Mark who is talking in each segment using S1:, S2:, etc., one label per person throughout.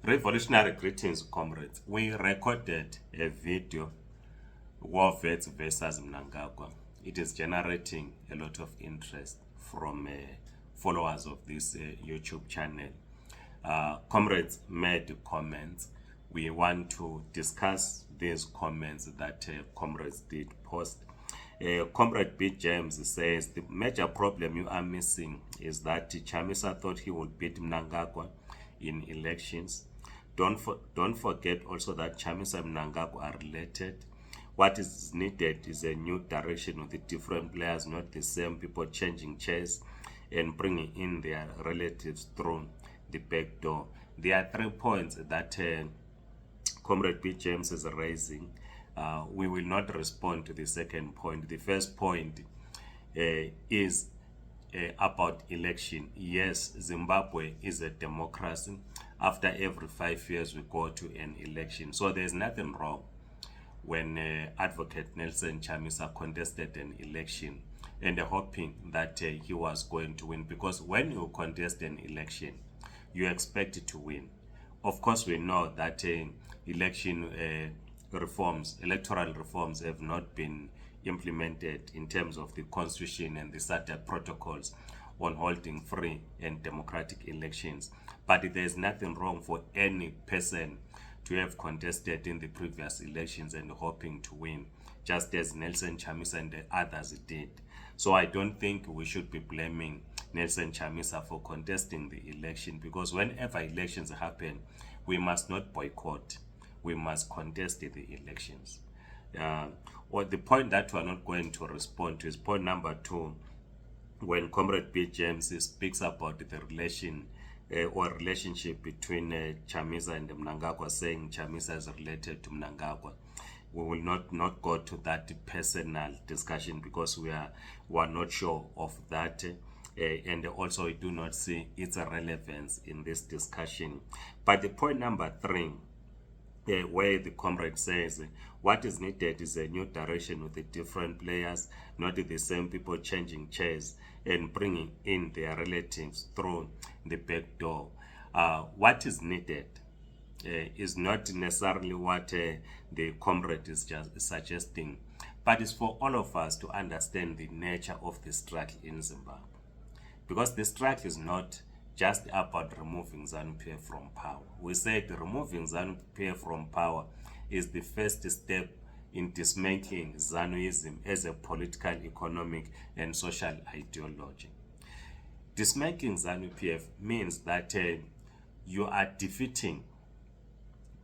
S1: Revolutionary greetings, comrades. We recorded a video, War Vets versus Mnangagwa. It is generating a lot of interest from followers of this YouTube channel. Comrades made comments. We want to discuss these comments that comrades did post. Comrade B. James says the major problem you are missing is that Chamisa thought he would beat Mnangagwa in elections. Don't forget also that Chamisa and Mnangagwa are related. What is needed is a new direction with the different players, not the same people changing chairs and bringing in their relatives through the back door. There are 3 points that Comrade B. James is raising. We will not respond to the second point. The first point is about election. Yes, Zimbabwe is a democracy. After every 5 years, we go to an election. So there's nothing wrong when Advocate Nelson Chamisa contested an election and hoping that he was going to win. Because when you contest an election, you expect to win. Of course, we know that electoral reforms have not been implemented in terms of the constitution and the SADC protocols on holding free and democratic elections. But there is nothing wrong for any person to have contested in the previous elections and hoping to win, just as Nelson Chamisa and the others did. So I don't think we should be blaming Nelson Chamisa for contesting the election, because whenever elections happen, we must not boycott. We must contest the elections. Or the point that we're not going to respond to is point number 2, when Comrade B. James speaks about the relation or relationship between Chamisa and Mnangagwa, saying Chamisa is related to Mnangagwa. We will not go to that personal discussion because we are not sure of that. And also we do not see its relevance in this discussion. But the point number 3, where the comrade says what is needed is a new direction with the different players, not the same people changing chairs and bringing in their relatives through the back door. What is needed is not necessarily what the comrade is just suggesting, but it's for all of us to understand the nature of the struggle in Zimbabwe. Because the struggle is not just about removing ZANU-PF from power. We said removing ZANU-PF from power is the first step in dismantling ZANUism as a political, economic, and social ideology. Dismantling ZANU-PF means that you are defeating,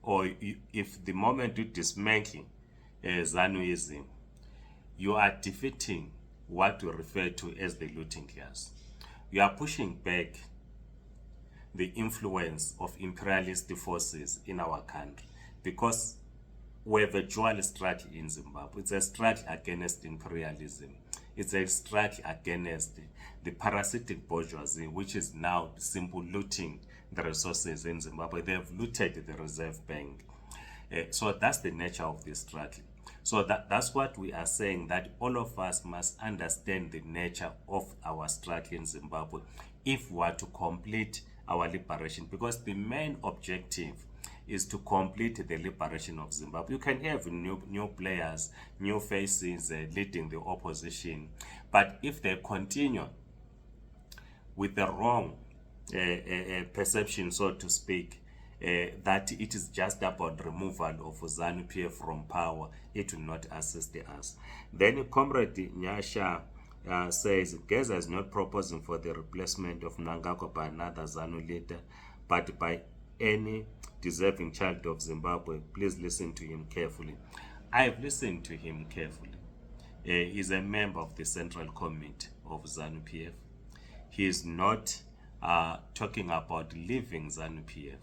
S1: or if the moment you dismantle ZANUism, you are defeating what we refer to as the looting class. You are pushing back the influence of imperialist forces in our country, because we have a dual struggle in Zimbabwe. It's a struggle against imperialism. It's a struggle against the parasitic bourgeoisie, which is now simply looting the resources in Zimbabwe. They have looted the Reserve Bank. So that's the nature of this struggle. So that's what we are saying, that all of us must understand the nature of our struggle in Zimbabwe if we are to complete our liberation, because the main objective is to complete the liberation of Zimbabwe. You can have new players, new faces leading the opposition, but if they continue with the wrong perception, so to speak, that it is just about removal of ZANU-PF from power, it will not assist us. Then Comrade Nyasha says Geza is not proposing for the replacement of Mnangagwa by another ZANU leader, but by any deserving child of Zimbabwe. Please listen to him carefully. I have listened to him carefully. He's a member of the Central Committee of ZANU-PF. He is not talking about leaving ZANU-PF.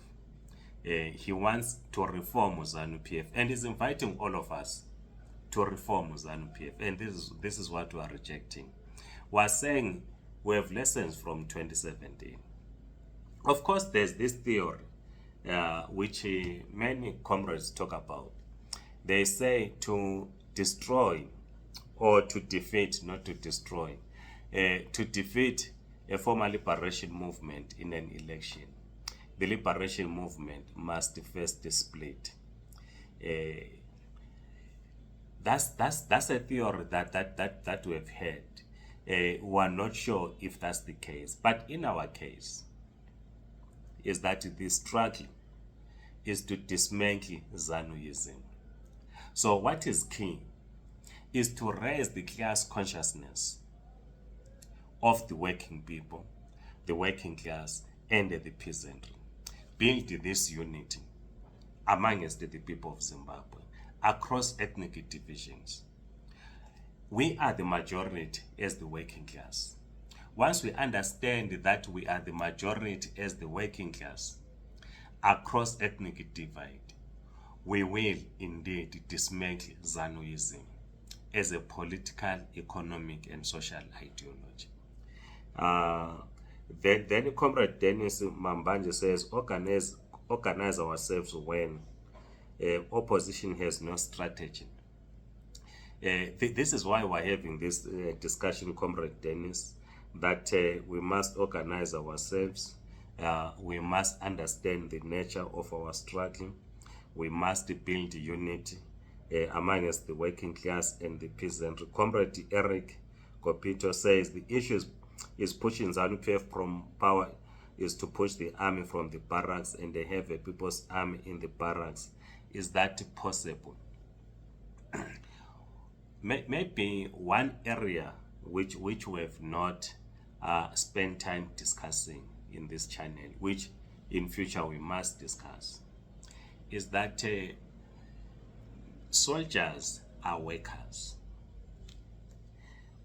S1: He wants to reform ZANU-PF, and he's inviting all of us to reform ZANU-PF, and this is what we are rejecting. We are saying we have lessons from 2017. Of course, there's this theory which many comrades talk about. They say to destroy or to defeat, not to destroy, to defeat a former liberation movement in an election the liberation movement must first split. Uh, that's a theory that we have heard. We are not sure if that's the case, but in our case, is that the struggle is to dismantle Zanuism. So what is key is to raise the class consciousness of the working people, the working class, and the peasantry. Build this unity amongst the people of Zimbabwe across ethnic divisions. We are the majority as the working class. Once we understand that we are the majority as the working class across ethnic divide, we will indeed dismantle Zanuism as a political, economic, and social ideology. Then Comrade Dennis Mambanje says, organize ourselves when opposition has no strategy. This is why we're having this discussion, Comrade Dennis, that we must organize ourselves. We must understand the nature of our struggle. We must build unity amongst the working class and the peasantry. Comrade Eric Copito says the issue is pushing ZANU-PF from power is to push the army from the barracks and they have a people's army in the barracks. Is that possible? Maybe one area which we have not spent time discussing in this channel, which in future we must discuss, is that soldiers are workers.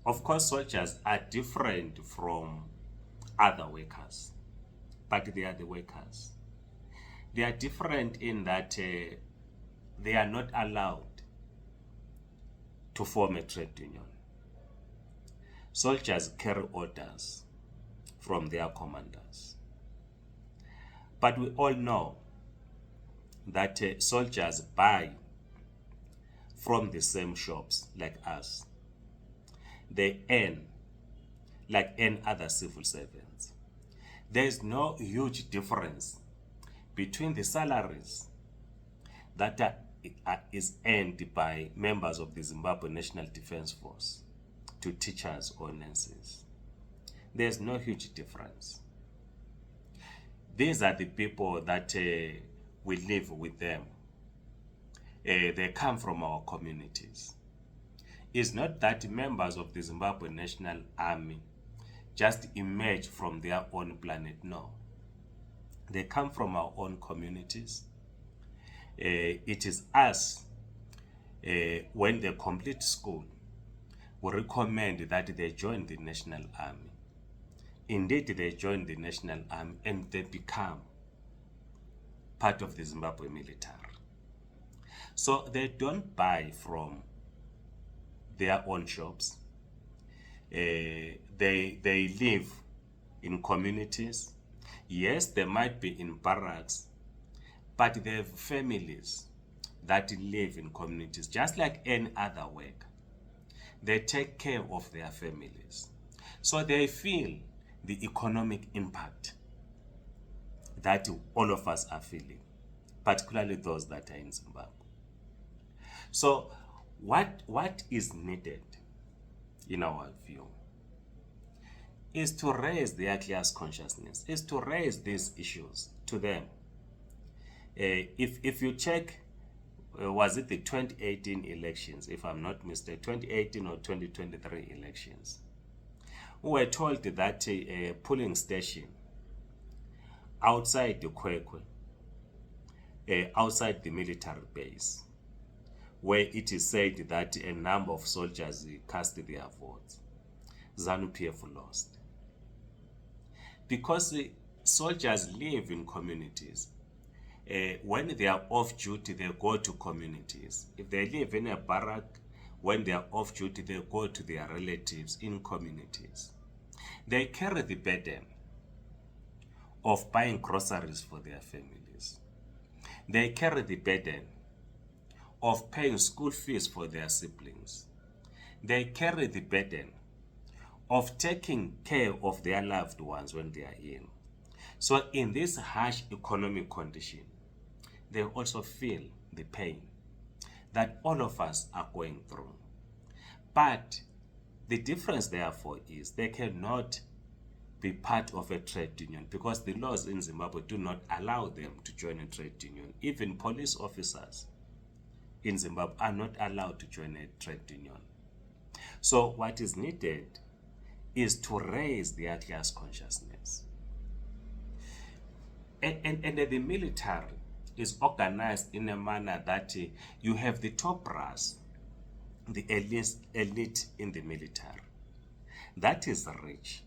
S1: Of course, soldiers are different from other workers, but they are the workers. They are different in that they are not allowed to form a trade union. Soldiers carry orders from their commanders. But we all know that soldiers buy from the same shops like us. They earn like any other civil servants. There is no huge difference between the salaries that is earned by members of the Zimbabwe National Defense Force to teachers or nurses. There's no huge difference. These are the people that we live with them. They come from our communities. It's not that members of the Zimbabwe National Army just emerge from their own planet, no. They come from our own communities. It is us, when they complete school, we recommend that they join the National Army. Indeed, they join the National Army and they become part of the Zimbabwe military. So they don't buy from their own shops. They live in communities. Yes, they might be in barracks, but they have families that live in communities, just like any other worker. They take care of their families. So they feel the economic impact that all of us are feeling, particularly those that are in Zimbabwe. So what is needed, in our view, is to raise their class consciousness, is to raise these issues to them. If you check, was it the 2018 elections, if I'm not mistaken, 2018 or 2023 elections, we were told that a polling station outside the Kwekwe, outside the military base, where it is said that a number of soldiers cast their votes, ZANU-PF lost. Because soldiers live in communities. When they are off duty, they go to communities. If they live in a barrack, when they are off duty, they go to their relatives in communities. They carry the burden of buying groceries for their families. They carry the burden of paying school fees for their siblings. They carry the burden of taking care of their loved ones when they are ill. So in this harsh economic condition, they also feel the pain that all of us are going through. But the difference therefore is they cannot be part of a trade union because the laws in Zimbabwe do not allow them to join a trade union. Even police officers in Zimbabwe are not allowed to join a trade union. So what is needed is to raise their class consciousness. And the military is organized in a manner that you have the top brass, the elite in the military. That is rich.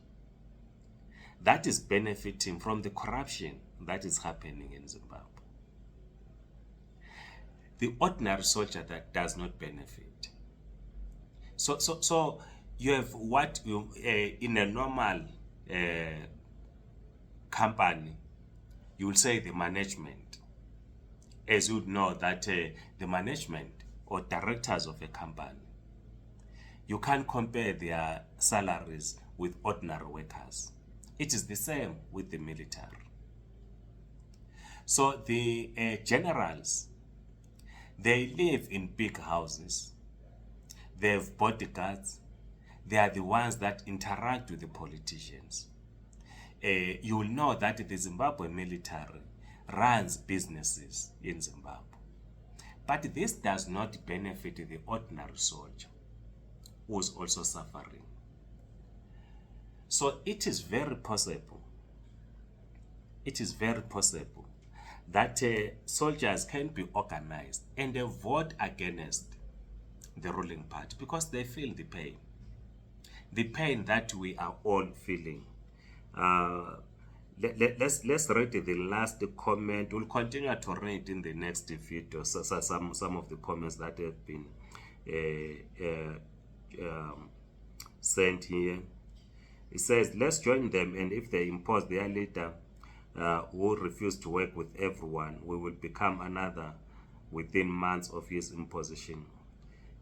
S1: That is benefiting from the corruption that is happening in Zimbabwe. The ordinary soldier that does not benefit. So you have what you in a normal company, you will say the management. As you know that the management or directors of a company, you can't compare their salaries with ordinary workers. It is the same with the military. So the generals, they live in big houses. They have bodyguards. They are the ones that interact with the politicians. You will know that the Zimbabwe military runs businesses in Zimbabwe. But this does not benefit the ordinary soldier who is also suffering. So it is very possible that soldiers can be organized and they vote against the ruling party because they feel the pain that we are all feeling. Let's read the last comment. We'll continue to read in the next video some of the comments that have been sent here. It says, let's join them, and if they impose their leader who refuse to work with everyone, we will become another within months of his imposition.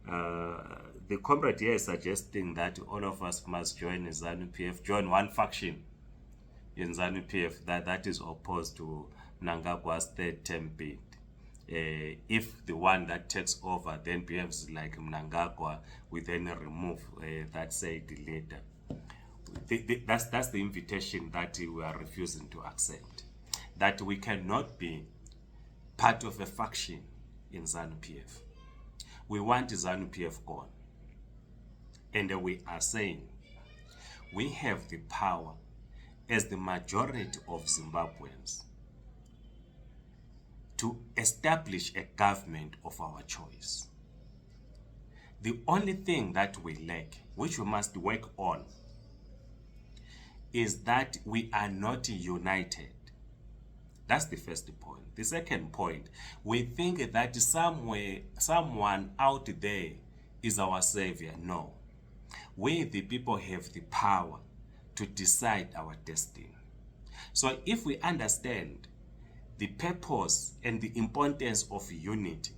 S1: The comrade here is suggesting that all of us must join ZANU-PF, join one faction in ZANU-PF that is opposed to Mnangagwa's third term bid. If the one that takes over then behaves like Mnangagwa, we then remove that said leader. That's the invitation that we are refusing to accept. That we cannot be part of a faction in ZANU-PF. We want ZANU-PF gone. And we are saying we have the power as the majority of Zimbabweans to establish a government of our choice. The only thing that we lack, which we must work on, is that we are not united. That's the first point. The second point, we think that someone out there is our savior. No. We, the people, have the power to decide our destiny. So if we understand the purpose and the importance of unity,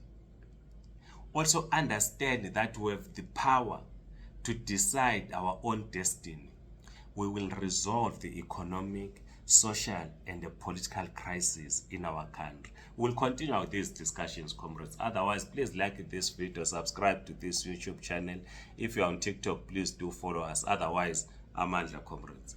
S1: also understand that we have the power to decide our own destiny, we will resolve the economic, social, and the political crisis in our country. We'll continue with these discussions, comrades. Otherwise, please like this video, subscribe to this YouTube channel. If you're on TikTok, please do follow us. Otherwise, Amandla, comrades.